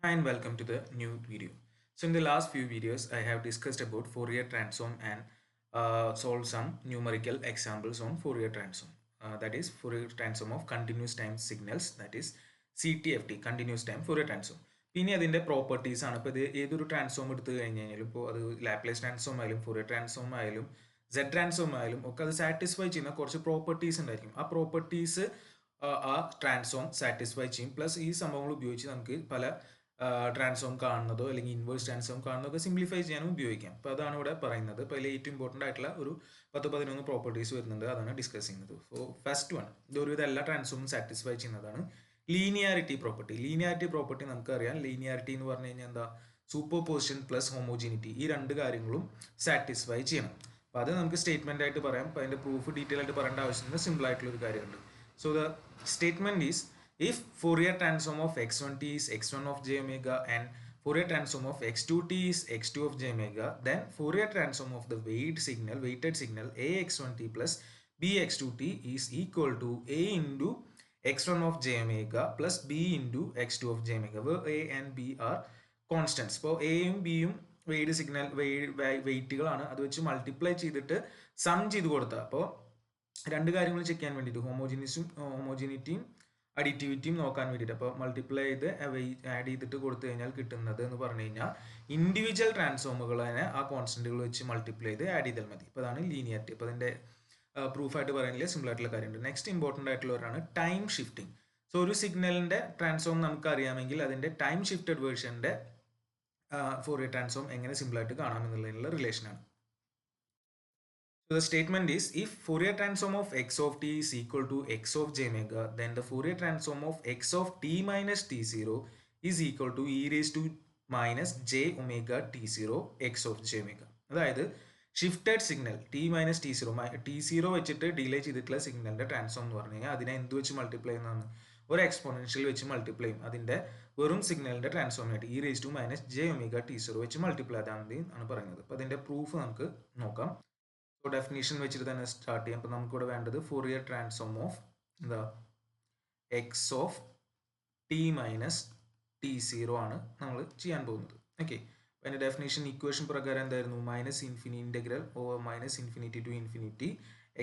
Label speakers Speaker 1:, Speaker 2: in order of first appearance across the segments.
Speaker 1: Hi and welcome to the new video. So in the last few videos, I have discussed about Fourier transform and solved some numerical examples on Fourier transform. That is Fourier transform of continuous time signals, that is CTFT, continuous time Fourier transform. പിന്നെ അതിൻ്റെ properties ആണ്. ഇപ്പോൾ ഇത് ഏതൊരു transform എടുത്തു കഴിഞ്ഞ് കഴിഞ്ഞാലും ഇപ്പോൾ അത് ലാപ്ലേസ് ട്രാൻസ്ഫോം ആയാലും ഫൊറിയർ ട്രാൻസ്ഫോം ആയാലും സെഡ് ട്രാൻസ്ഫോം ആയാലും ഒക്കെ അത് സാറ്റിസ്ഫൈ ചെയ്യുന്ന കുറച്ച് പ്രോപ്പർട്ടീസ് ഉണ്ടായിരിക്കും. ആ പ്രോപ്പർട്ടീസ് ആ ട്രാൻസ്ഫോം സാറ്റിസ്ഫൈ ചെയ്യും. പ്ലസ് ഈ സംഭവങ്ങൾ ഉപയോഗിച്ച് നമുക്ക് പല ട്രാൻസ്ഫോം കാണുന്നതോ അല്ലെങ്കിൽ ഇൻവേഴ്സ് ട്രാൻസ്ഫോം കാണുന്നതൊക്കെ സിംപ്ലിഫൈ ചെയ്യാനും ഉപയോഗിക്കാം. അപ്പോൾ അതാണ് ഇവിടെ പറയുന്നത്. ഇപ്പോൾ അതിൽ ഏറ്റവും ഇമ്പോർട്ടൻ്റ് ആയിട്ടുള്ള ഒരു 10-11 പ്രോപ്പർട്ടീസ് വരുന്നുണ്ട്. അതാണ് ഡിസ്കസ് ചെയ്യുന്നത്. സോ ഫസ്റ്റ് വൺ, ഇതൊരു എല്ലാ ട്രാൻസ്ഫോമും സാറ്റിസ്ഫൈ ചെയ്യുന്നതാണ് ലീനിയാരിറ്റി പ്രോപ്പർട്ടി. ലീനിയാരിറ്റി പ്രോപ്പർട്ടി നമുക്കറിയാം. ലീനിയാരിറ്റി എന്ന് പറഞ്ഞു കഴിഞ്ഞാൽ എന്താ? സൂപ്പർ പൊസിഷൻ പ്ലസ് ഹോമോജിനിറ്റി, ഈ രണ്ട് കാര്യങ്ങളും സാറ്റിസ്ഫൈ ചെയ്യണം. അപ്പോൾ അത് നമുക്ക് സ്റ്റേറ്റ്മെന്റ് ആയിട്ട് പറയാം. അപ്പോൾ അതിൻ്റെ പ്രൂഫ് ഡീറ്റെയിൽ ആയിട്ട് പറയേണ്ട ആവശ്യമില്ല. സിമ്പിൾ ആയിട്ടുള്ള ഒരു കാര്യമുണ്ട്. So the statement is if Fourier transform of x1t is x1 of j omega and Fourier transform of x2t is x2 of j omega, then Fourier transform of the weighted signal ax1t plus bx2t is equal to a into x1 of j omega plus b into x2 of j omega, where a and b are constants. അപ്പോൾ എയും ബിയും weighed signal വെയിറ്റുകളാണ്. അത് വെച്ച് multiply ചെയ്തിട്ട് some ചെയ്ത് കൊടുത്താൽ അപ്പോൾ രണ്ട് കാര്യങ്ങൾ ചെക്ക് ചെയ്യാൻ വേണ്ടിയിട്ട് ഹോമോജിനിറ്റിയും അഡിറ്റിവിറ്റിയും നോക്കാൻ വേണ്ടിയിട്ട് അപ്പോൾ മൾട്ടിപ്ലൈ ചെയ്ത് ആഡ് ചെയ്തിട്ട് കൊടുത്തു കഴിഞ്ഞാൽ കിട്ടുന്നത് എന്ന് പറഞ്ഞു കഴിഞ്ഞാൽ ഇൻഡിവിജ്വൽ ട്രാൻസ്ഫോമുകളെ ആ കോൺസ്റ്റന്റുകൾ വെച്ച് മൾട്ടിപ്ലൈ ചെയ്ത് ആഡ് ചെയ്താൽ മതി. അപ്പോൾ അതാണ് ലീനിയാരിറ്റി. അപ്പോൾ അതിൻ്റെ പ്രൂഫായിട്ട് പറയാനില്ല, സിമ്പിൾ ആയിട്ടുള്ള കാര്യമുണ്ട്. നെക്സ്റ്റ് ഇമ്പോർട്ടൻ്റ് ആയിട്ടുള്ളവരാണ് ടൈം ഷിഫ്റ്റിംഗ്. സോ ഒരു സിഗ്നലിൻ്റെ ട്രാൻസ്ഫോം നമുക്ക് അറിയാമെങ്കിൽ അതിൻ്റെ ടൈം ഷിഫ്റ്റഡ് വേർഷൻ്റെ ഫോറിയർ ട്രാൻസ്ഫോം എങ്ങനെ സിമ്പിളായിട്ട് കാണാമെന്നുള്ളതിനുള്ള റിലേഷനാണ്. So the statement is, if Fourier transform of x of t is equal to x of j omega, then the Fourier transform of x of t minus t0 is equal to e raised to minus j omega t0 x of j omega. അതായത് shifted signal T minus ടി0 വെച്ചിട്ട് delay ചെയ്തിട്ടുള്ള സിഗ്നലിന്റെ transform എന്ന് പറഞ്ഞു കഴിഞ്ഞാൽ അതിനെ എന്ത് വെച്ച് മൾട്ടിപ്ലൈ ചെയ്യുന്നതാണ്? ഒരു എക്സ്പോണൻഷ്യൽ വെച്ച് മൾട്ടിപ്ലൈ ചെയ്യും. അതിന്റെ വെറും സിഗ്നലിന്റെ ട്രാൻസ്ഫോമിനായിട്ട് E raise to minus J omega ടി0 വെച്ച് മൾട്ടിപ്ലൈ ചെയ്താൽ മതി എന്നാണ് പറയുന്നത്. അപ്പോൾ അതിന്റെ പ്രൂഫ് നമുക്ക് നോക്കാം. ഡെഫിനിഷൻ വെച്ചിട്ട് തന്നെ സ്റ്റാർട്ട് ചെയ്യാം. അപ്പോൾ നമുക്കിവിടെ വേണ്ടത് ഫോറിയർ ട്രാൻസ്ഫോം ഓഫ് എന്താ എക്സ് ഓഫ് ടി മൈനസ് ടി0 ആണ് നമ്മൾ ചെയ്യാൻ പോകുന്നത്. ഓക്കെ, അപ്പോൾ അതിൻ്റെ ഡെഫിനിഷൻ ഇക്വേഷൻ പ്രകാരം എന്തായിരുന്നു? Minus infinity integral over minus infinity to infinity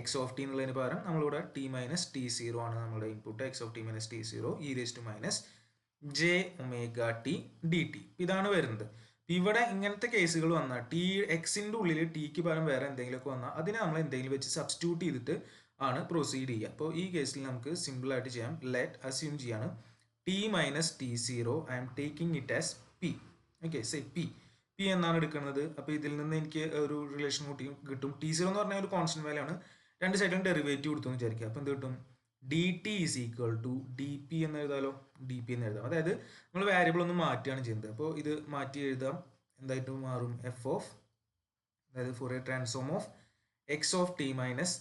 Speaker 1: X of T എന്നുള്ളതിന് പകരം നമ്മളിവിടെ ടി മൈനസ് ടി0 ആണ് നമ്മുടെ input. X of T minus ടി0 E raise to minus J omega T D T, ഇതാണ് വരുന്നത്. ഇവിടെ ഇങ്ങനത്തെ കേസുകൾ വന്നാൽ ടി എക്സിൻ്റെ ഉള്ളിൽ ടിക്ക് പകരം വേറെ എന്തെങ്കിലുമൊക്കെ വന്നാൽ അതിനെ നമ്മൾ എന്തെങ്കിലും വെച്ച് സബ്സ്റ്റിറ്റ്യൂട്ട് ചെയ്തിട്ട് ആണ് പ്രൊസീഡ് ചെയ്യുക. അപ്പോൾ ഈ കേസിൽ നമുക്ക് സിമ്പിളായിട്ട് ചെയ്യാം. ലെറ്റ് അസ്യൂം ചെയ്യാണ് ടി മൈനസ് ടി0 I M taking it as P. Okay, say P എന്നാണ് എടുക്കുന്നത്. അപ്പോൾ ഇതിൽ നിന്ന് എനിക്ക് ഒരു റിലേഷൻ കിട്ടും. ടി0 എന്ന് പറഞ്ഞാൽ ഒരു കോൺസ്റ്റന്റ് വാല്യൂ ആണ്. രണ്ട് സൈഡിലും ഡെറിവേറ്റീവ് കൊടുത്തു എന്ന് വിചാരിക്കുക. അപ്പോൾ എന്ത് കിട്ടും? D T is equal to D P എന്ന് എഴുതാലോ, ഡി പി എന്ന് എഴുതാം. അതായത് നമ്മൾ വേരിയബിൾ ഒന്ന് മാറ്റുകയാണ് ചെയ്യുന്നത്. അപ്പോൾ ഇത് മാറ്റി എഴുതാം. എന്തായിട്ട് മാറും? എഫ് ഓഫ്, അതായത് Fourier transform of X of T minus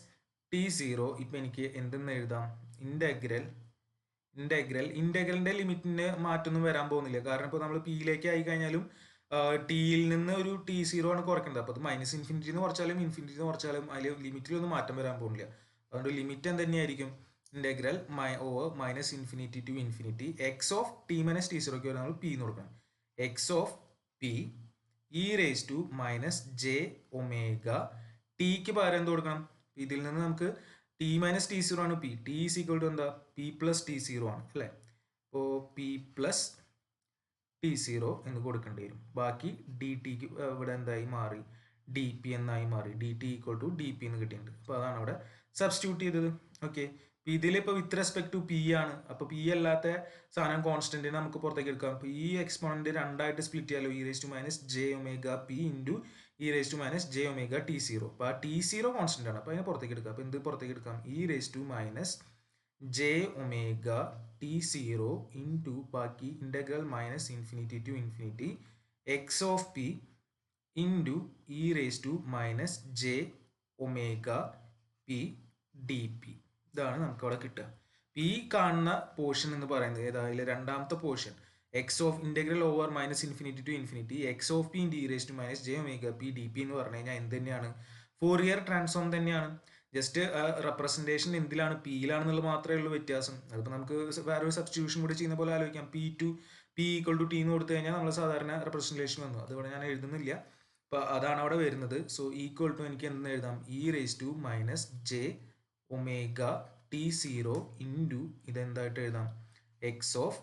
Speaker 1: ടി0. ഇപ്പം എനിക്ക് എന്തെന്ന് എഴുതാം? ഇൻ്റഗ്രലിൻ്റെ ലിമിറ്റിന് മാറ്റൊന്നും വരാൻ പോകുന്നില്ല. കാരണം ഇപ്പോൾ നമ്മൾ പിയിലേക്ക് ആയി കഴിഞ്ഞാലും ടിയിൽ നിന്ന് ഒരു ടി0 ആണ് കുറയ്ക്കുന്നത്. അപ്പോൾ അത് മൈനസ് ഇൻഫിനിറ്റിന്ന് കുറച്ചാലും അതിൽ ലിമിറ്റിലൊന്നും മാറ്റം വരാൻ പോകുന്നില്ല. അതുകൊണ്ട് ലിമിറ്റ് എന്തുതന്നെയായിരിക്കും? Integral over minus infinity to infinity X of T minus ടി0ക്ക് വരെ നമ്മൾ പി എന്ന് കൊടുക്കണം. X of P E raise to minus J omega ടിക്ക് പകരം എന്ത് കൊടുക്കണം? ഇതിൽ നിന്ന് നമുക്ക് ടി മൈനസ് ടി0 ആണ് P. T is equal to എന്താ? പി പ്ലസ് ടി0 ആണ് അല്ലേ? അപ്പോൾ പി പ്ലസ് ടി0 എന്ന് കൊടുക്കേണ്ടി വരും. ബാക്കി ഡി ടിക്ക് ഇവിടെ എന്തായി മാറി? ഡി പി എന്നായി മാറി. D T equal to D P എന്ന് കിട്ടിയിട്ടുണ്ട്. അപ്പോൾ അതാണ് അവിടെ സബ്സ്റ്റിറ്റ്യൂട്ട് ചെയ്തത്. ഓക്കെ, ഇതിലിപ്പോൾ വിത്ത് റെസ്പെക്ട് ടു പി ആണ്. അപ്പോൾ പി അല്ലാത്ത സാധനം കോൺസ്റ്റന്റിനെ നമുക്ക് പുറത്തേക്ക് എടുക്കാം. അപ്പോൾ ഈ എക്സ്പോണന്റ് രണ്ടായിട്ട് സ്പ്ലിറ്റ് ചെയ്യാലോ. E raise to minus J omega P into E raise to minus J omega ടി0. അപ്പോൾ ആ ടി0 കോൺസ്റ്റന്റ് ആണ്. അപ്പോൾ അതിനെ പുറത്തേക്ക് എടുക്കാം. അപ്പോൾ എന്ത് പുറത്തേക്ക് എടുക്കാം? E raise to minus J omega ടി0 ഇൻറ്റു ബാക്കി integral minus infinity to infinity X of P into E raise to minus J omega P D P. ഇതാണ് നമുക്ക് അവിടെ കിട്ടുക. ഈ കാണുന്ന പോർഷൻ എന്ന് പറയുന്നത് ഏതായാലും രണ്ടാമത്തെ portion X of integral over minus infinity to infinity X of P in D raise to minus J omega P D P എന്ന് പറഞ്ഞു കഴിഞ്ഞാൽ എന്ത് തന്നെയാണ്? ഫോറിയർ ട്രാൻസ്ഫോം തന്നെയാണ്. ജസ്റ്റ് റെപ്രസെൻറ്റേഷൻ എന്തിലാണ്? പിയിലാണെന്നുള്ളത് മാത്രമേ ഉള്ളൂ വ്യത്യാസം. അതിപ്പോൾ നമുക്ക് വേറൊരു സബ്സ്റ്റിറ്റ്യൂഷൻ കൂടി ചെയ്യുന്ന പോലെ ആലോചിക്കാം. P P equal to T എന്ന് കൊടുത്തു കഴിഞ്ഞാൽ നമ്മൾ സാധാരണ റെപ്രസെൻറ്റേഷൻ വന്നു, അതുകൊണ്ട് ഞാൻ എഴുതുന്നില്ല. അപ്പോൾ അതാണ് അവിടെ വരുന്നത്. സോ ഈക്വൽ ടു എനിക്ക് എന്തെന്ന് എഴുതാം, E raise to minus J omega T zero into ഇതെന്തായിട്ട് എഴുതാം, എക്സ് ഓഫ്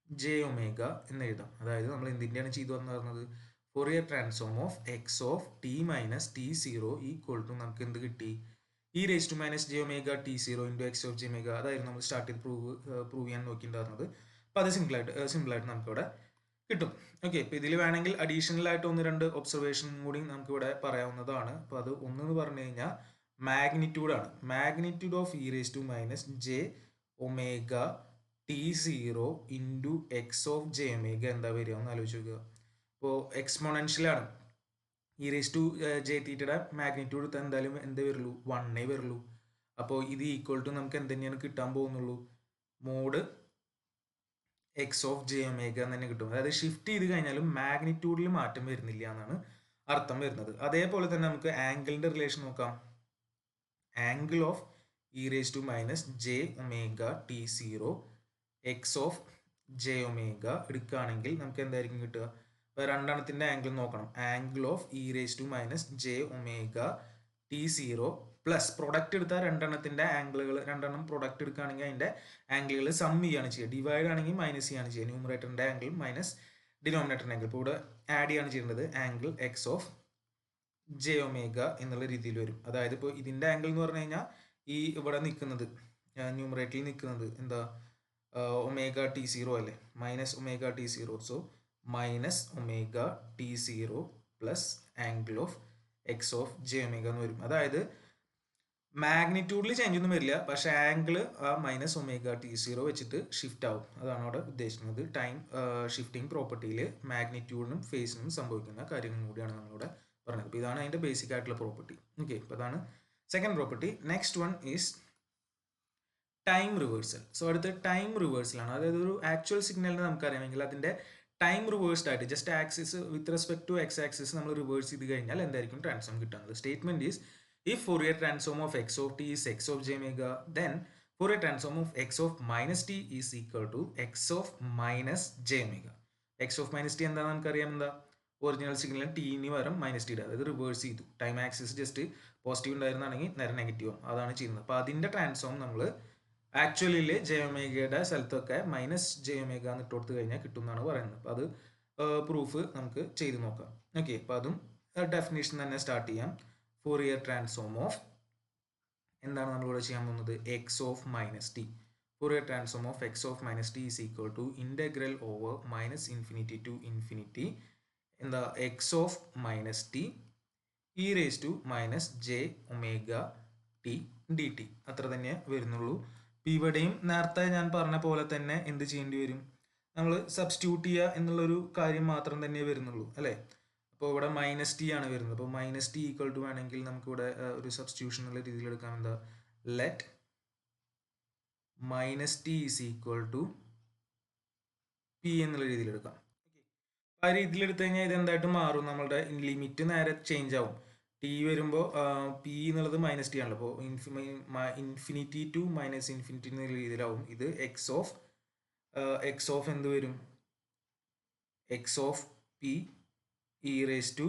Speaker 1: ജെ ഒമേഗ എന്ന് എഴുതാം. അതായത് നമ്മൾ എന്തിൻ്റെയാണ് ചെയ്തു എന്ന് പറഞ്ഞത്, Fourier transform of X of T minus T zero equal to നമുക്ക് എന്ത് കിട്ടി, E raise to minus J omega T zero into X of J omega. അതായിരുന്നു നമ്മൾ സ്റ്റാർട്ട് ചെയ്ത് പ്രൂവ് ചെയ്യാൻ നോക്കിയിട്ടുണ്ടായിരുന്നത്. അപ്പോൾ അത് സിമ്പിളായിട്ട് നമുക്കിവിടെ കിട്ടും. ഓക്കെ, ഇപ്പോൾ ഇതിൽ വേണമെങ്കിൽ അഡീഷണൽ ആയിട്ട് 1-2 ഒബ്സർവേഷൻ കൂടി നമുക്കിവിടെ പറയാവുന്നതാണ്. അപ്പോൾ അത് ഒന്നെന്ന് പറഞ്ഞു കഴിഞ്ഞാൽ മാഗ്നിറ്റ്യൂഡാണ്. Magnitude of E raise to minus J omega T zero into X of J omega എന്താ വരിക എന്ന് ആലോചിച്ച് നോക്കുക. ഇപ്പോൾ എക്സ്പോണൻഷ്യലാണ്. ഇ റേസ് ടു ജെ തീറ്റയുടെ മാഗ്നിറ്റ്യൂഡ് എന്തായാലും എന്ത് വരുള്ളൂ, 1 വരുള്ളൂ. അപ്പോൾ ഇത് ഈക്വൽ ടു നമുക്ക് എന്ത് തന്നെയാണ് കിട്ടാൻ പോകുന്നുള്ളൂ, mod X of J omega എന്ന് തന്നെ കിട്ടും. അതായത് ഷിഫ്റ്റ് ചെയ്ത് കഴിഞ്ഞാലും മാഗ്നിറ്റ്യൂഡിൽ മാറ്റം വരുന്നില്ല എന്നാണ് അർത്ഥം വരുന്നത്. അതേപോലെ തന്നെ നമുക്ക് ആംഗിളിന്റെ റിലേഷൻ നോക്കാം. Angle of E raise to minus J omega T zero X of J omega എടുക്കുകയാണെങ്കിൽ നമുക്ക് എന്തായിരിക്കും കിട്ടുക, ഇപ്പോൾ രണ്ടെണ്ണത്തിന്റെ ആംഗിൾ നോക്കണം. Angle of E raise to minus J omega T zero plus product എടുത്താൽ രണ്ടെണ്ണത്തിന്റെ ആംഗിളുകൾ, രണ്ടെണ്ണം പ്രൊഡക്റ്റ് എടുക്കുകയാണെങ്കിൽ അതിന്റെ ആംഗിളുകൾ സം ചെയ്യാണ് ചെയ്യുക, ഡിവൈഡ് ആണെങ്കിൽ മൈനസ് ചെയ്യാണ് ചെയ്യുക. ന്യൂമറേറ്ററിന്റെ ആംഗിൾ മൈനസ് ഡിനോമിനേറ്ററിന്റെ ആംഗിൾ. ഇപ്പോൾ ഇവിടെ ആഡ് ചെയ്യാണ് ചെയ്യുന്നത്, angle X of J omega എന്നുള്ള രീതിയിൽ വരും. അതായത് ഇപ്പോൾ ഇതിന്റെ ആംഗിൾ എന്ന് പറഞ്ഞു കഴിഞ്ഞാൽ ഈ ഇവിടെ നിൽക്കുന്നത് ന്യൂമറേറ്ററിൽ നിൽക്കുന്നത് എന്താ, ഒമേഗ ടി സീറോ അല്ലേ, minus omega T zero. So minus omega T zero plus angle of X of J omega എന്ന് വരും. അതായത് മാഗ്നിറ്റ്യൂഡിൽ ചേഞ്ച് ഒന്നും വരില്ല, പക്ഷെ ആംഗിൾ ആ മൈനസ് ഒമേഗ ടി സീറോ വെച്ചിട്ട് ഷിഫ്റ്റ് ആവും. അതാണ് അവിടെ ഉദ്ദേശിക്കുന്നത്. ടൈം ഷിഫ്റ്റിംഗ് പ്രോപ്പർട്ടിയിൽ മാഗ്നിറ്റ്യൂഡിനും ഫേസിനും സംഭവിക്കുന്ന കാര്യങ്ങളും കൂടിയാണ് നമ്മളിവിടെ പറഞ്ഞത്. അപ്പോൾ ഇതാണ് അതിൻ്റെ ബേസിക് ആയിട്ടുള്ള പ്രോപ്പർട്ടി. ഓക്കെ, അപ്പോൾ അതാണ് second property. Next one is time reversal. So അടുത്ത് ടൈം റിവേഴ്സലാണ്. അതായത് ഒരു ആക്ച്വൽ സിഗ്നലിനെ നമുക്കറിയാമെങ്കിൽ അതിൻ്റെ ടൈം റിവേഴ്സ്ഡ് ആയിട്ട് just axis with respect to x axis നമ്മൾ റിവേഴ്സ് ചെയ്ത് കഴിഞ്ഞാൽ എന്തായിരിക്കും ട്രാൻസ്ഫോം കിട്ടുന്നത്. Statement is, if Fourier transform of x of t is x of j omega, then Fourier transform of x of minus t is equal to x of minus j omega. x of minus t എന്താണെന്ന് നമുക്കറിയാം, എന്താ, original signal ടിന് പകരം minus T, അതായത് reverse ചെയ്തു. Time axis just positive ഉണ്ടായിരുന്നാണെങ്കിൽ നേരെ negative അതാണ് ചെയ്യുന്നത്. അപ്പോൾ അതിൻ്റെ ട്രാൻസ്ഫോം നമ്മൾ ആക്ച്വലിൽ ജെ ഒമേഗയുടെ സ്ഥലത്തൊക്കെ മൈനസ് ജെ ഒമേഗ എന്ന് ഇട്ട് കൊടുത്തു കഴിഞ്ഞാൽ കിട്ടും എന്നാണ് പറയുന്നത്. അപ്പോൾ അത് പ്രൂഫ് നമുക്ക് ചെയ്ത് നോക്കാം. ഓക്കെ, അപ്പോൾ അതും ഡെഫിനേഷൻ തന്നെ സ്റ്റാർട്ട് ചെയ്യാം. ഫോറിയർ ട്രാൻസ്ഫോം ഓഫ് എന്താണ് നമ്മളിവിടെ ചെയ്യാൻ പോകുന്നത്, X of minus T. Fourier transform of X of minus T is equal to integral over minus infinity to infinity എന്താ X of minus T E raise to minus J omega T D T. അത്ര തന്നെ വരുന്നുള്ളൂ. ഇവിടെയും നേരത്തെ ഞാൻ പറഞ്ഞ പോലെ തന്നെ എന്ത് ചെയ്യേണ്ടി വരും, നമ്മൾ സബ്സ്റ്റിറ്റ്യൂട്ട് ചെയ്യുക എന്നുള്ളൊരു കാര്യം മാത്രം തന്നെ വരുന്നുള്ളൂ അല്ലേ. അപ്പോൾ ഇവിടെ മൈനസ് ടി ആണ് വരുന്നത്. അപ്പോൾ മൈനസ് ടി ഈക്വൽ ടു വേണമെങ്കിൽ നമുക്കിവിടെ ഒരു സബ്സ്റ്റിറ്റ്യൂഷൻ എന്നുള്ള രീതിയിൽ എടുക്കാം. എന്താ, let minus T is equal to p എന്നുള്ള രീതിയിൽ എടുക്കാം. ആ രീതിയിൽ എടുത്തു കഴിഞ്ഞാൽ ഇത് എന്തായിട്ട് മാറും, നമ്മളുടെ ലിമിറ്റ് നേരെ ചേഞ്ച് ആവും. ടി വരുമ്പോൾ പി എന്നുള്ളത് മൈനസ് ടി ആണല്ലോ. അപ്പോൾ ഇൻഫിനിറ്റി ടു മൈനസ് ഇൻഫിനിറ്റി എന്നുള്ള രീതിയിലാവും. ഇത് എക്സ് ഓഫ് എന്ത് വരും, x of P E raise to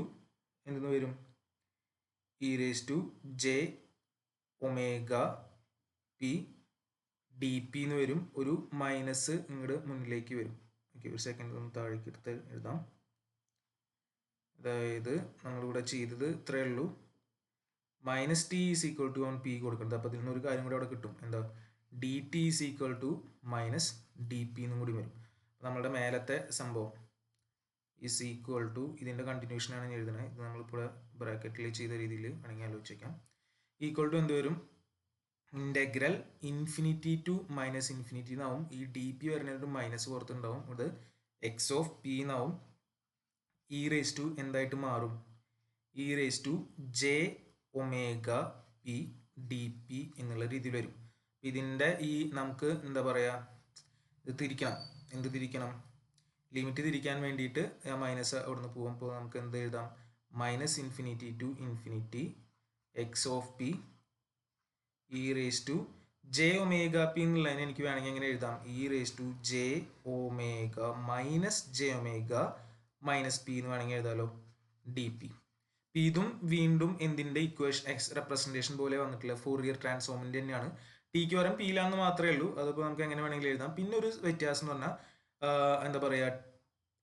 Speaker 1: എന്തെന്ന് വരും, e raise to j omega P D P എന്ന് വരും. ഒരു മൈനസ് ഇങ്ങോട്ട് മുന്നിലേക്ക് വരും. ഓക്കെ, ഒരു സെക്കൻഡ് ഒന്ന് താഴേക്ക് എടുത്ത് എഴുതാം. അതായത് നമ്മളിവിടെ ചെയ്തത് ഇത്രയേ ഉള്ളൂ, minus T is equal to on p കൊടുക്കുന്നത്. അപ്പോൾ ഇതിൽ നിന്ന് ഒരു കാര്യം കൂടി അവിടെ കിട്ടും, എന്താ, d T is equal to minus d p എന്നും കൂടി വരും. നമ്മളുടെ മേലത്തെ സംഭവം ഈസ് ഈക്വൽ ടു ഇതിൻ്റെ കണ്ടിന്യൂഷനാണ് ഞാൻ എഴുതുന്നത്. ഇത് നമ്മളിപ്പോൾ ബ്രാക്കറ്റിൽ ചെയ്ത രീതിയിൽ വേണമെങ്കിൽ ആലോചിച്ചേക്കാം. ഈക്വൽ ടു എന്ത് വരും, integral infinity to minus infinity എന്നാവും. ഈ ഡി പി വരുന്നതിന് മൈനസ് പുറത്തുണ്ടാവും. ഇത് എക്സ് ഓഫ് പി എന്നാവും. ഇ റേസ് ടു എന്തായിട്ട് മാറും, e raise to j omega P D p എന്നുള്ള രീതിയിൽ വരും. ഇതിൻ്റെ ഈ നമുക്ക് എന്താ പറയുക, ഇത് തിരിക്കണം. എന്ത് തിരിക്കണം, ലിമിറ്റ് തിരിക്കാൻ വേണ്ടിയിട്ട് മൈനസ് അവിടുന്ന് പോകും. അപ്പോൾ നമുക്ക് എന്ത് എഴുതാം, minus infinity to infinity X of P E raise to j omega p എന്നുള്ളതിന് എനിക്ക് വേണമെങ്കിൽ എങ്ങനെ എഴുതാം, E raise to j omega minus J omega minus p എന്ന് വേണമെങ്കിൽ എഴുതാലോ, ഡി പി. ഇതും വീണ്ടും എന്തിന്റെ ഇക്വേഷൻ എക്സ് റെപ്രസെന്റേഷൻ പോലെ വന്നിട്ടുള്ള ഫോറിയർ ട്രാൻസ്ഫോമിന്റെ തന്നെയാണ്. ടിക്ക് പകരം പിയിലാന്ന് മാത്രമേ ഉള്ളൂ. അതിപ്പോൾ നമുക്ക് എങ്ങനെ വേണമെങ്കിലും എഴുതാം. പിന്നെ ഒരു വ്യത്യാസം എന്ന് പറഞ്ഞാൽ എന്താ പറയുക,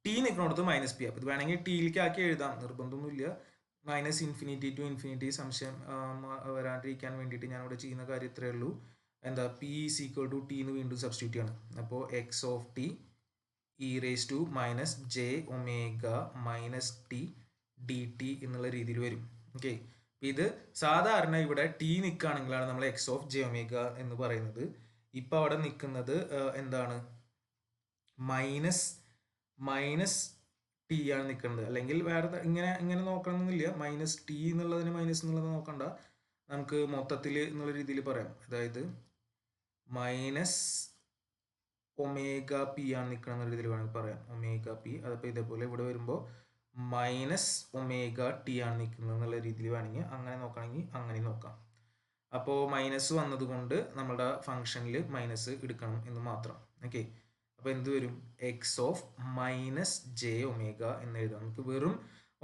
Speaker 1: ടി നിൽക്കുന്നിടത്ത് മൈനസ് പി. അപ്പോൾ ഇത് വേണമെങ്കിൽ ടിയിലേക്ക് ആക്കി എഴുതാം, നിർബന്ധമൊന്നുമില്ല. മൈനസ് ഇൻഫിനിറ്റി ടു ഇൻഫിനിറ്റി സംശയം വരാണ്ടിരിക്കാൻ വേണ്ടിയിട്ട് ഞാനിവിടെ ചെയ്യുന്ന കാര്യം ഇത്രയേ ഉള്ളൂ. എന്താ, P is equal to T എന്ന് വീണ്ടും സബ്സ്റ്റിറ്റ്യൂട്ട് ചെയ്യണം. അപ്പോൾ x of t E raise to minus J omega minus t D t എന്നുള്ള രീതിയിൽ വരും. ഓക്കെ, ഇത് സാധാരണ ഇവിടെ ടി നിൽക്കുകയാണെങ്കിലാണ് നമ്മൾ എക്സ് ഓഫ് ജെ ഒമേഗ എന്ന് പറയുന്നത്. ഇപ്പം അവിടെ നിൽക്കുന്നത് എന്താണ്, മൈനസ് ടി ആണ് നിൽക്കുന്നത്. അല്ലെങ്കിൽ വേറെ ഇങ്ങനെ നോക്കണമെന്നില്ല. മൈനസ് ടി എന്നുള്ളതിന് മൈനസ് എന്നുള്ളത് നോക്കണ്ട, നമുക്ക് മൊത്തത്തിൽ എന്നുള്ള രീതിയിൽ പറയാം. അതായത് മൈനസ് ഒമേഗ പി ആണ് നിൽക്കണം എന്നുള്ള രീതിയിൽ വേണമെങ്കിൽ പറയാം, ഒമേഗ പി. അതപ്പോൾ ഇതേപോലെ ഇവിടെ വരുമ്പോൾ മൈനസ് ഒമേഗ ടി ആണ് നിൽക്കുന്നത് എന്നുള്ള രീതിയിൽ വേണമെങ്കിൽ അങ്ങനെ നോക്കുകയാണെങ്കിൽ അങ്ങനെ നോക്കാം. അപ്പോൾ മൈനസ് വന്നതുകൊണ്ട് നമ്മുടെ ഫംഗ്ഷനിൽ മൈനസ് എടുക്കണം എന്ന് മാത്രം. ഓക്കെ, അപ്പോൾ എന്ത് വരും, x of minus J omega എന്ന് എഴുതാം. നമുക്ക് വെറും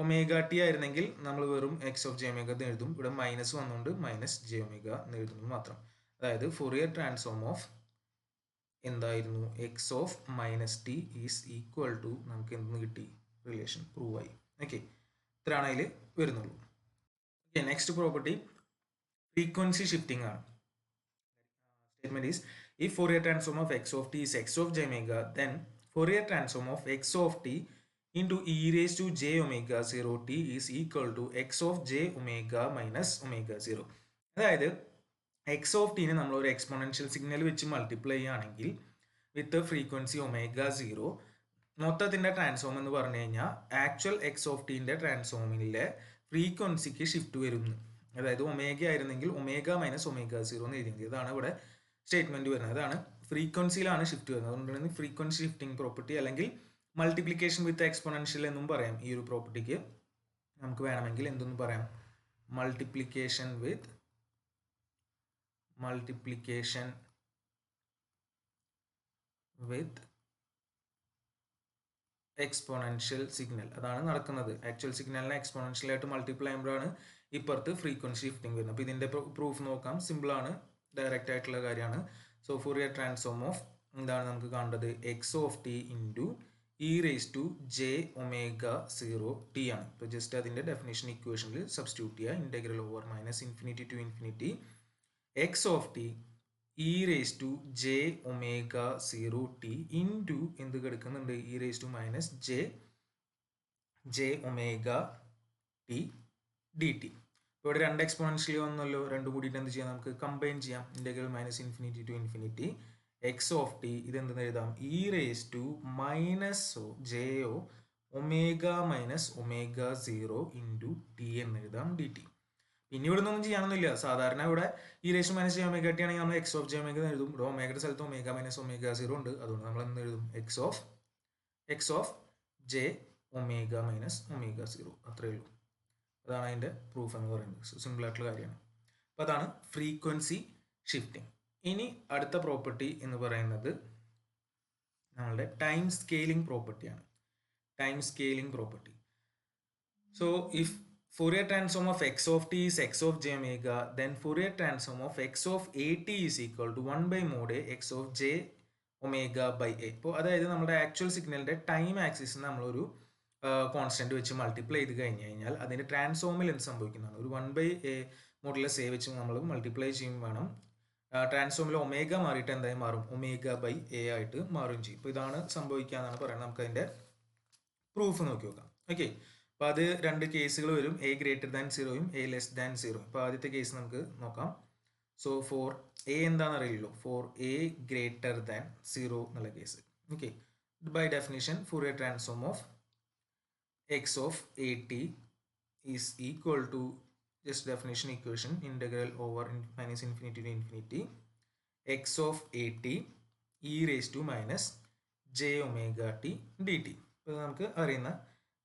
Speaker 1: ഒമേഗ ടി ആയിരുന്നെങ്കിൽ നമ്മൾ വെറും എക്സ് ഓഫ് ജെ ഒമേഗ എന്ന് എഴുതും. ഇവിടെ മൈനസ് വന്നുകൊണ്ട് മൈനസ് ജെ ഒമേഗ എന്ന് എഴുതുന്നത് മാത്രം. അതായത് ഫോറിയർ ട്രാൻസ്ഫോം ഓഫ് എന്തായിരുന്നു, x of minus T is equal to, നമുക്ക് എന്തെന്ന് കിട്ടി, റിലേഷൻ പ്രൂവ് ആയി. ഓക്കെ, ഇത്രയാണ് അതിൽ വരുന്നുള്ളൂ. Okay, next property frequency shifting ആണ്. Statement is, if Fourier transform of x of t is x of j omega, then Fourier transform of x of t into e raised to j omega 0 t is equal to x of j omega minus omega 0. അതായത് X of ടീനെ നമ്മൾ ഒരു exponential signal വെച്ച് multiply ചെയ്യുകയാണെങ്കിൽ with frequency omega 0, മൊത്തത്തിൻ്റെ transform എന്ന് പറഞ്ഞു കഴിഞ്ഞാൽ actual X of ടീൻ്റെ ട്രാൻസ്ഫോമിലെ ഫ്രീക്വൻസിക്ക് shift വരുന്നു. അതായത് ഒമേഗ ആയിരുന്നെങ്കിൽ ഒമേഗ മൈനസ് ഒമേഗ 0 എന്ന് എഴുതിയത്. ഇതാണ് ഇവിടെ സ്റ്റേറ്റ്മെന്റ് വരുന്നത്. അതാണ് ഫ്രീക്വൻസിയിലാണ് ഷിഫ്റ്റ് വരുന്നത്. അതുകൊണ്ടാണ് ഫ്രീക്വൻസി ഷിഫ്റ്റിംഗ് പ്രോപ്പർട്ടി അല്ലെങ്കിൽ മൾട്ടിപ്ലിക്കേഷൻ വിത്ത് എക്സ്പോണൻഷ്യൽ എന്നും പറയാം. ഈ ഒരു പ്രോപ്പർട്ടിക്ക് നമുക്ക് വേണമെങ്കിൽ എന്തെന്ന് പറയാം, മൾട്ടിപ്ലിക്കേഷൻ വിത്ത് എക്സ്പോണൻഷ്യൽ സിഗ്നൽ. അതാണ് നടക്കുന്നത്. ആക്ച്വൽ സിഗ്നലിനെ എക്സ്പോണൻഷ്യൽ ആയിട്ട് മൾട്ടിപ്ലൈ ചെയ്യുമ്പോഴാണ് ഇപ്പുറത്ത് ഫ്രീക്വൻസി ഷിഫ്റ്റിംഗ് വരുന്നത്. അപ്പോൾ ഇതിന്റെ പ്രൂഫ് നോക്കാം, സിമ്പിൾ ആണ്, ഡയറക്റ്റ് ആയിട്ടുള്ള കാര്യമാണ്. സോ ഫോറിയർ ട്രാൻസ്ഫോം ഓഫ് എന്താണ് നമുക്ക് കാണേണ്ടത്, x of t into E raise to j omega 0 t ആണ്. ഇപ്പോൾ ജസ്റ്റ് അതിൻ്റെ ഡെഫിനേഷൻ ഇക്വേഷനിൽ സബ്സ്റ്റിറ്റ്യൂട്ട് ചെയ്യുക. Integral over minus infinity to infinity X of t E raise to j omega 0 t into എന്ത് കിടക്കുന്നുണ്ട്, e raise to minus J omega T D t. ഇവിടെ രണ്ട് exponentially വന്നല്ലോ, രണ്ടും കൂടിയിട്ട് എന്ത് ചെയ്യാം, നമുക്ക് കമ്പൈൻ ചെയ്യാം. Integral minus infinity to infinity X of T, ഇതെന്തെന്ന് എഴുതാം, E raise to minus J omega minus omega 0 into T എന്ന് എഴുതാം ഡി ടി. പിന്നെ ഇവിടെ ഒന്നും ചെയ്യാനൊന്നുമില്ല. സാധാരണ ഇവിടെ e raise to minus J omega t ആണെങ്കിൽ നമ്മൾ എക്സ് ഓഫ് ജെ ഒമേഗ എഴുതും. ഇവിടെ ഒമേഗയുടെ സ്ഥലത്ത് ഒമേഗ മൈനസ് ഒമേഗ 0 ഉണ്ട്. അതുകൊണ്ട് നമ്മൾ എന്ത് എഴുതും, X of J omega minus omega 0. അത്രയേ ഉള്ളൂ. അതാണ് അതിൻ്റെ പ്രൂഫ് എന്ന് പറയുന്നത്. സിമ്പിൾ ആയിട്ടുള്ള കാര്യമാണ്. അപ്പോൾ അതാണ് ഫ്രീക്വൻസി ഷിഫ്റ്റിംഗ്. ഇനി അടുത്ത പ്രോപ്പർട്ടി എന്ന് പറയുന്നത് നമ്മളുടെ ടൈം സ്കെയിലിംഗ് പ്രോപ്പർട്ടിയാണ്. Time scaling property. So if Fourier transform of x of t is x of j omega, then Fourier transform of x of at is equal to 1 by mod a x of j omega by a. ഇപ്പോൾ അതായത് നമ്മുടെ actual സിഗ്നലിൻ്റെ time axis നമ്മളൊരു constant വെച്ച് multiply ചെയ്ത് കഴിഞ്ഞാൽ അതിൻ്റെ ട്രാൻസ്ഫോമിൽ എന്ത് സംഭവിക്കുന്നതാണ്, ഒരു 1 by a മോഡുലസ് a വെച്ച് നമ്മൾ മൾട്ടിപ്ലൈ ചെയ്യും വേണം. ട്രാൻസ്ഫോമിൽ ഒമേഗ മാറിയിട്ട് എന്തായി മാറും, ഒമേഗ ബൈ എ ആയിട്ട് മാറുകയും ചെയ്യും. ഇപ്പോൾ ഇതാണ് സംഭവിക്കുക എന്നാണ് പറയുന്നത്. നമുക്ക് അതിൻ്റെ പ്രൂഫ് നോക്കി നോക്കാം. ഓക്കെ, അപ്പോൾ അത് രണ്ട് കേസുകൾ വരും, എ ഗ്രേറ്റർ ദാൻ 0യും എ ലെസ് ദാൻ 0. ഇപ്പോൾ ആദ്യത്തെ കേസ് നമുക്ക് നോക്കാം. സോ ഫോർ എ എന്താണെന്ന് അറിയില്ലല്ലോ, ഫോർ എ ഗ്രേറ്റർ ദാൻ 0 എന്നുള്ള case. Okay, by definition Fourier transform of X of a t is equal to just definition equation integral over minus infinity to infinity X of a t E raise to minus J omega T D t. ഇത് നമുക്ക് അറിയുന്ന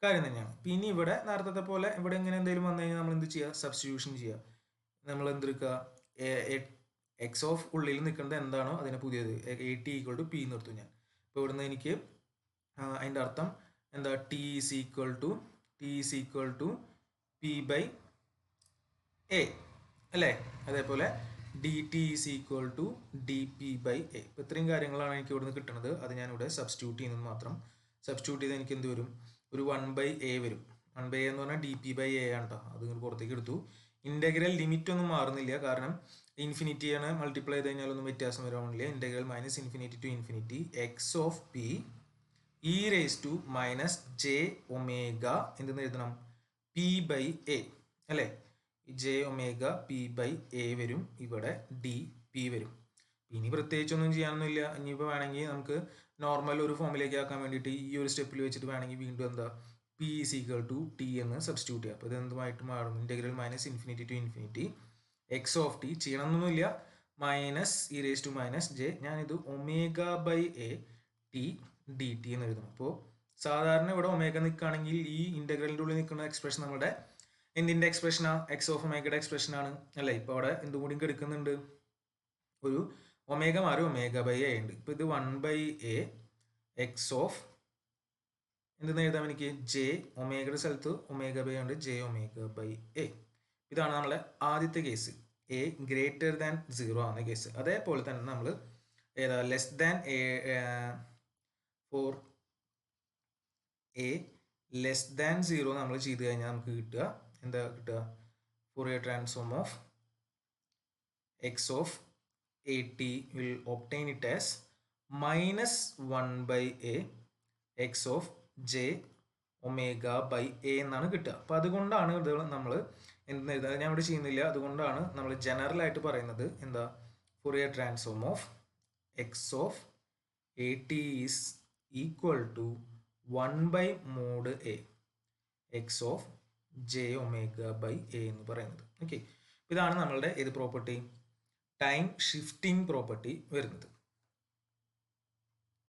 Speaker 1: കാര്യം തന്നെയാണ്. പിന്നെ ഇവിടെ നേരത്തെ പോലെ ഇവിടെ ഇങ്ങനെ എന്തെങ്കിലും വന്നു കഴിഞ്ഞാൽ നമ്മൾ എന്ത് ചെയ്യുക, സബ്സ്റ്റിറ്റ്യൂഷൻ ചെയ്യുക. നമ്മൾ എന്തെടുക്കുക, എക്സ് ഓഫ് ഉള്ളിൽ നിൽക്കുന്നത് എന്താണോ അതിനെ പുതിയത് a t equal to p എന്ന് എടുത്തു ഞാൻ. ഇപ്പോൾ ഇവിടുന്ന് എനിക്ക് അതിൻ്റെ അർത്ഥം എന്താ, t is equal to p by a അല്ലേ. അതേപോലെ d T is equal to D p by a. ഇപ്പോൾ ഇത്രയും കാര്യങ്ങളാണ് എനിക്ക് ഇവിടുന്ന് കിട്ടുന്നത്. അത് ഞാനിവിടെ സബ്സ്റ്റിറ്റ്യൂട്ട് ചെയ്യുന്നത് മാത്രം. സബ്സ്റ്റിറ്റ്യൂട്ട് ചെയ്ത് എനിക്ക് എന്ത് വരും, ഒരു 1/a വരും. 1/a എന്ന് പറഞ്ഞാൽ ഡി പി ബൈ എ ആണ് കേട്ടോ. അത് ഇങ്ങനെ പുറത്തേക്ക് എടുത്തു. ഇൻ്റഗ്രൽ ലിമിറ്റ് ഒന്നും മാറുന്നില്ല, കാരണം ഇൻഫിനിറ്റിയാണ് മൾട്ടിപ്ലൈ ചെയ്ത് കഴിഞ്ഞാലൊന്നും വ്യത്യാസം വരാനില്ല. Integral minus infinity to infinity X of P E raise to minus J omega എന്തെന്ന് എഴുതണം, പി ബൈ എ അല്ലേ. J omega p by a വരും, ഇവിടെ ഡി പി വരും. ഇനി പ്രത്യേകിച്ചൊന്നും ചെയ്യാനൊന്നുമില്ല. ഇനിയിപ്പോൾ വേണമെങ്കിൽ നമുക്ക് നോർമൽ ഒരു ഫോമിലേക്ക് ആക്കാൻ വേണ്ടിയിട്ട് ഈ ഒരു സ്റ്റെപ്പിൽ വെച്ചിട്ട് വേണമെങ്കിൽ വീണ്ടും എന്താ, P is equal to T എന്ന് സബ്സ്റ്റിറ്റ്യൂട്ട് ചെയ്യാം. അപ്പോൾ ഇത് എന്തുമായിട്ട് മാറും, integral minus infinity to infinity X of T ചെയ്യണമെന്നൊന്നുമില്ല, minus E raise to minus J, ഞാനിത് omega by A T D T എന്ന് എഴുതണം. അപ്പോൾ സാധാരണ ഇവിടെ ഒമേഗ നിൽക്കുകയാണെങ്കിൽ ഈ ഇൻ്റഗ്രലിൻ്റെ ഉള്ളിൽ നിൽക്കുന്ന എക്സ്പ്രഷൻ നമ്മുടെ എന്തിൻ്റെ എക്സ്പ്രഷനാണ്, എക്സ് ഓഫ് ഒമേഗയുടെ എക്സ്പ്രഷനാണ് അല്ലേ. ഇപ്പോൾ അവിടെ എന്തും കൂടി എടുക്കുന്നുണ്ട്, ഒരു ഒമേഗ മാറി ഒമേഗ ബൈ എ ഉണ്ട്. ഇപ്പോൾ ഇത് 1/a എക്സ് ഓഫ് എന്തെന്ന് എഴുതാം എനിക്ക്, ജെ ഒമേഗയുടെ സ്ഥലത്ത് ഒമേഗ ബൈ ഉണ്ട്, ജെ ഒമേഗ ബൈ എ. ഇതാണ് നമ്മളെ ആദ്യത്തെ കേസ്, എ ഗ്രേറ്റർ ദാൻ 0 ആണ് കേസ്. അതേപോലെ തന്നെ നമ്മൾ ഏതാ less than for a less than 0 നമ്മൾ ചെയ്ത് കഴിഞ്ഞാൽ നമുക്ക് കിട്ടുക എന്താ കിട്ടുക, Fourier transform of X of a t will obtain it as minus 1/a x of J omega by a എന്നാണ് കിട്ടുക. അപ്പോൾ അതുകൊണ്ടാണ് ഇത് നമ്മൾ എന്തെന്ന് എഴുതുക, ഞാൻ ഇവിടെ ചെയ്യുന്നില്ല. അതുകൊണ്ടാണ് നമ്മൾ ജനറൽ ആയിട്ട് പറയുന്നത് എന്താ, Fourier transform of X of a t is equal to 1/mod a x of J omega by a എന്ന് പറയുന്നത്. ഓക്കെ, ഇതാണ് നമ്മളുടെ ഏത് പ്രോപ്പർട്ടി, ടൈം ഷിഫ്റ്റിംഗ് പ്രോപ്പർട്ടി വരുന്നത്.